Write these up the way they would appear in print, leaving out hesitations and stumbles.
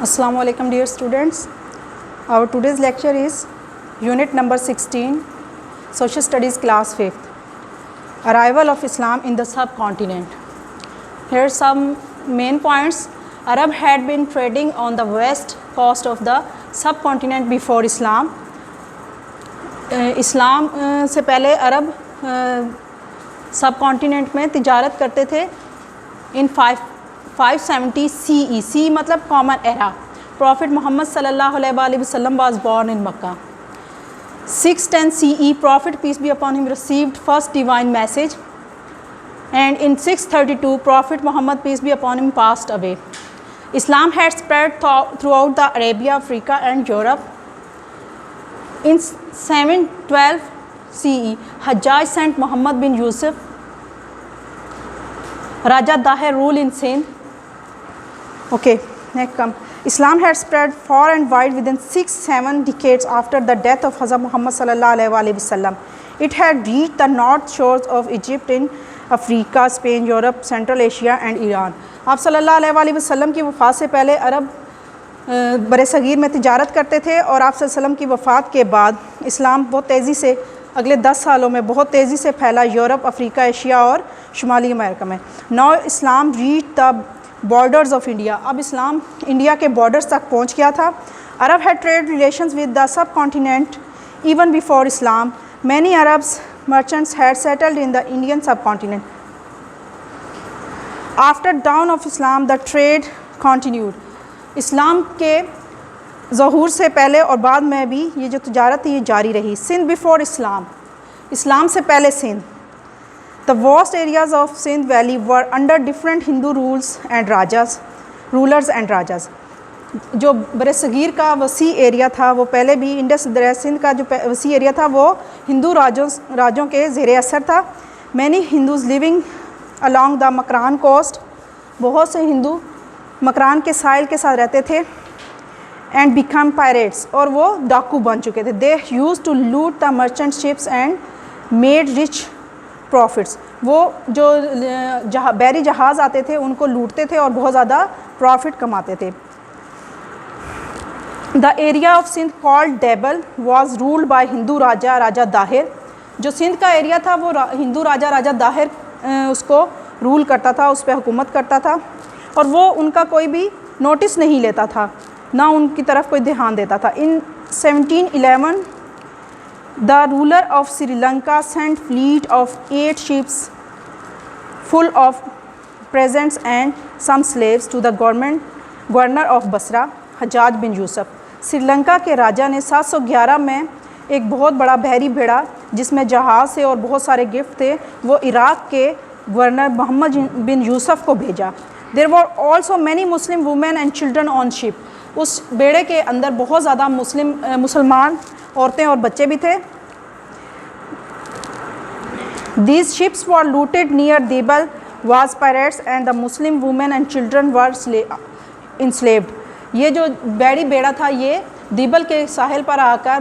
Assalamu alaikum dear students. Our today's lecture is unit number 16, Social Studies class 5th, Arrival of Islam in the subcontinent. Here are some main points. Arab had been trading on the west coast of the subcontinent before Islam. اسلام سے پہلے عرب سب continent میں تجارت کرتے تھے ان 570 CE. سی مطلب common ایرا. Profit محمد صلی اللہ علیہ وآلہ وسلم was born in Mecca. 610 CE Prophet peace be upon him received first divine message, and in 632 Prophet Muhammad peace be upon him passed away. Islam had spread throughout the Arabia, Africa and Europe. In 712 CE, Hajjaj sent Muhammad bin Yusuf, Raja Dahir, rule in Sindh. Okay, next come. Islam had spread far and wide within 6-7 decades after the death of Hazrat Muhammad sallallahu alaihi wasallam. It had reached the north shores of Egypt, in Africa, Spain, Europe, Central Asia and Iran. آپ صلی اللہ علیہ وسلم کی وفات سے پہلے عرب بر صغیر میں تجارت کرتے تھے، اور آپ صلی اللہ علیہ وسلم کی وفات کے بعد اسلام بہت تیزی سے اگلے 10 سالوں میں بہت تیزی سے پھیلا یورپ، افریقہ، ایشیا اور شمالی امریکہ میں. Now Islam reach the borders of India. اب اسلام انڈیا کے بارڈرز تک پہنچ گیا تھا. Arab had trade relations with the sub continent even before Islam. Many Arabs merchants had settled in the Indian sub continent. After dawn of Islam the trade continued. اسلام کے ظہور سے پہلے اور بعد میں بھی یہ جو تجارت ہے یہ جاری رہی. سندھ بیفور اسلام. اسلام سے پہلے Sindh. The vast areas of Sindh Valley were under different Hindu rulers and rajas. جو بر صغیر کا وسیع ایریا تھا وہ پہلے بھی انڈس دریا سندھ کا جو وسیع ایریا تھا وہ ہندو راجوں کے زیر اثر تھا. Many Hindus living along the Makran coast. بہت سے ہندو مکران کے ساحل کے ساتھ رہتے تھے. And become pyrites. اور وہ ڈاکو بن چکے تھے. دے used to loot the merchant ships and made rich profits. وہ جو بحری جہاز آتے تھے ان کو لوٹتے تھے اور بہت زیادہ پروفٹ کماتے تھے. The area of Sindh called Debal was ruled by Hindu raja Dahir. جو سندھ کا ایریا تھا وہ ہندو راجا داہر اس کو رول کرتا تھا، اس پہ حکومت کرتا تھا، اور وہ ان کا کوئی بھی نوٹس نہیں لیتا تھا، نہ ان کی طرف کوئی دھیان دیتا تھا. In 1711 the ruler of Sri Lanka sent fleet of 8 ships full of presents and some slaves to the governor of Basra, Hajjaj bin یوسف. سری لنکا کے راجا نے 711 میں ایک بہت بڑا بحری بیڑا جس میں جہاز سے اور بہت سارے گفٹ تھے وہ عراق کے گورنر محمد بن یوسف کو بھیجا. There were also many Muslim women and children on ship. اس بیڑے کے اندر بہت زیادہ مسلمان عورتیں اور بچے بھی تھے. These ships were looted near Dibal was pirates and the Muslim women and children were enslaved. یہ جو بحری بیڑا تھا یہ دیبل کے ساحل پر آ کر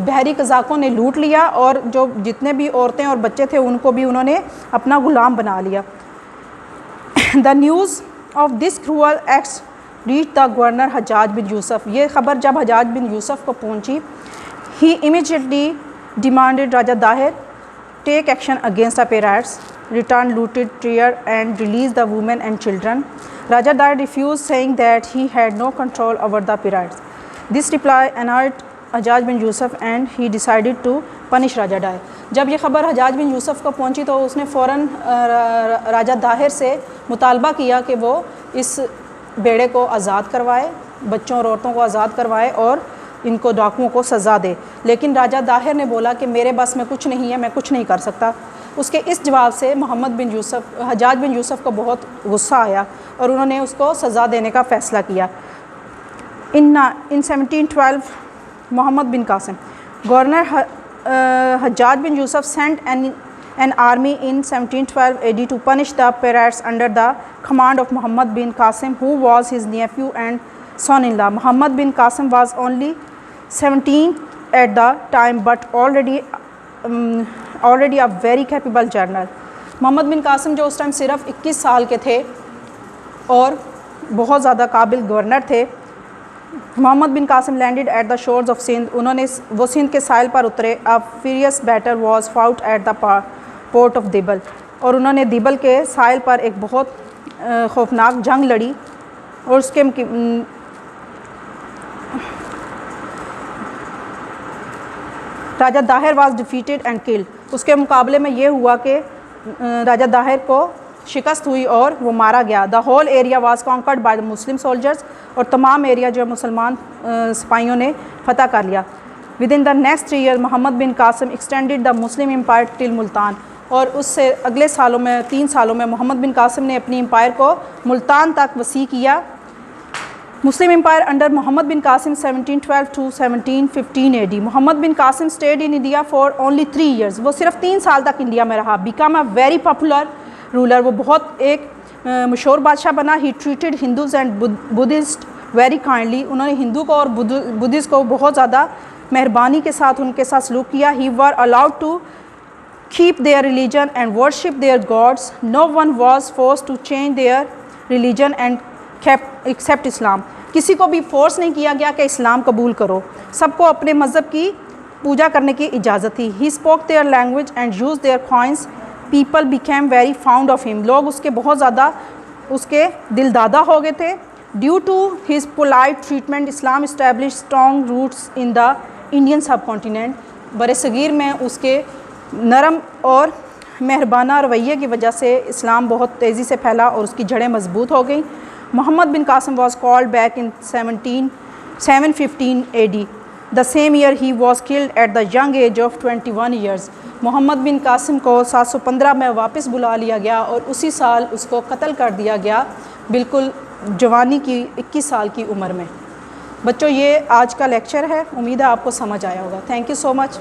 بحری قزاقوں نے لوٹ لیا، اور جو جتنے بھی عورتیں اور بچے تھے ان کو بھی انہوں نے اپنا غلام بنا لیا. The news of this cruel acts reached the governor Hajjaj bin یوسف. یہ خبر جب حجاج بن یوسف کو پہنچی he immediately demanded Raja Dahir take action against the pirates, return looted treasure and release the women and children. Raja Dahir refused, saying that he had no control over the pirates. This reply annoyed Hajjaj bin Yusuf and he decided to punish راجا داہر. جب یہ خبر حجاج bin یوسف کو پہنچی تو اس نے فوراً راجا داہر سے مطالبہ کیا کہ وہ اس بیڑے کو آزاد کروائے، بچوں اور عورتوں کو آزاد کروائے اور ان کو ڈاکوؤں کو سزا دے. لیکن راجا داہر نے بولا کہ میرے بس میں کچھ نہیں ہے، میں کچھ نہیں کر سکتا. اس کے اس جواب سے حجاج بن یوسف کو بہت غصہ آیا اور انہوں نے اس کو سزا دینے کا فیصلہ کیا. In 1712 Muhammad bin Qasim. Governor Hajjaj bin Yusuf sent an army in 1712 AD to punish the pirates under the command of Muhammad bin Qasim, who was his nephew and son-in-law. Muhammad bin Qasim was only 17 at the time but already a very capable general. Muhammad bin Qasim جو اس time صرف 21 سال کے تھے اور بہت زیادہ قابل governor تھے. Muhammad bin Qasim landed at the shores of Sindh. وہ سندھ کے ساحل پر اترے. A fierce battle was fought at the port of Debal. اور انہوں نے دیبل کے ساحل پر ایک بہت خوفناک جنگ لڑی. اور اس کے Raja Dahir was defeated and killed. اس کے مقابلے میں یہ ہوا کہ راجہ داہر کو شکست ہوئی اور وہ مارا گیا. The whole area was conquered by the Muslim soldiers. اور تمام ایریا جو مسلمان سپاہیوں نے فتح کر لیا. With in the next 3 years Muhammad bin Qasim extended the Muslim empire till Multan. اور اس سے اگلے سالوں میں 3 سالوں میں محمد بن قاسم نے اپنی امپائر کو ملتان تک وسیع کیا. Muslim empire under Muhammad bin Qasim 1712 to 1715 AD. Muhammad bin Qasim stayed in India for only 3 years. وہ صرف 3 سال تک انڈیا میں رہا. become a very popular ruler. وہ بہت ایک مشہور بادشاہ بنا. he treated Hindus and Buddhists very kindly. انہوں نے ہندو کو اور بدھسٹ کو بہت زیادہ مہربانی کے ساتھ ان کے ساتھ سلوک کیا. he were allowed to keep their religion and worship their gods. No one was forced to change their religion and except اسلام. کسی کو بھی فورس نہیں کیا گیا کہ اسلام قبول کرو. سب کو اپنے مذہب کی پوجا کرنے کی اجازت تھی. he spoke their language and used their coins. people became very fond of him. لوگ اس کے بہت زیادہ اس کے دل دادا ہو گئے تھے. due to his polite treatment Islam established strong roots in the Indian subcontinent. بر صغیر میں اس کے نرم اور مہربانہ رویے کی وجہ سے اسلام بہت تیزی سے پھیلا اور اس کی جڑیں مضبوط ہو گئیں. محمد bin Qasim was called back in 715 AD. The same year he was killed at the young age of 21 years. Muhammad bin Qasim کو 715 میں واپس بلا لیا گیا اور اسی سال اس کو قتل کر دیا گیا بالکل جوانی کی 21 سال کی عمر میں. بچوں یہ آج کا لیکچر ہے. امید ہے آپ کو سمجھ آیا ہوگا. Thank you so much.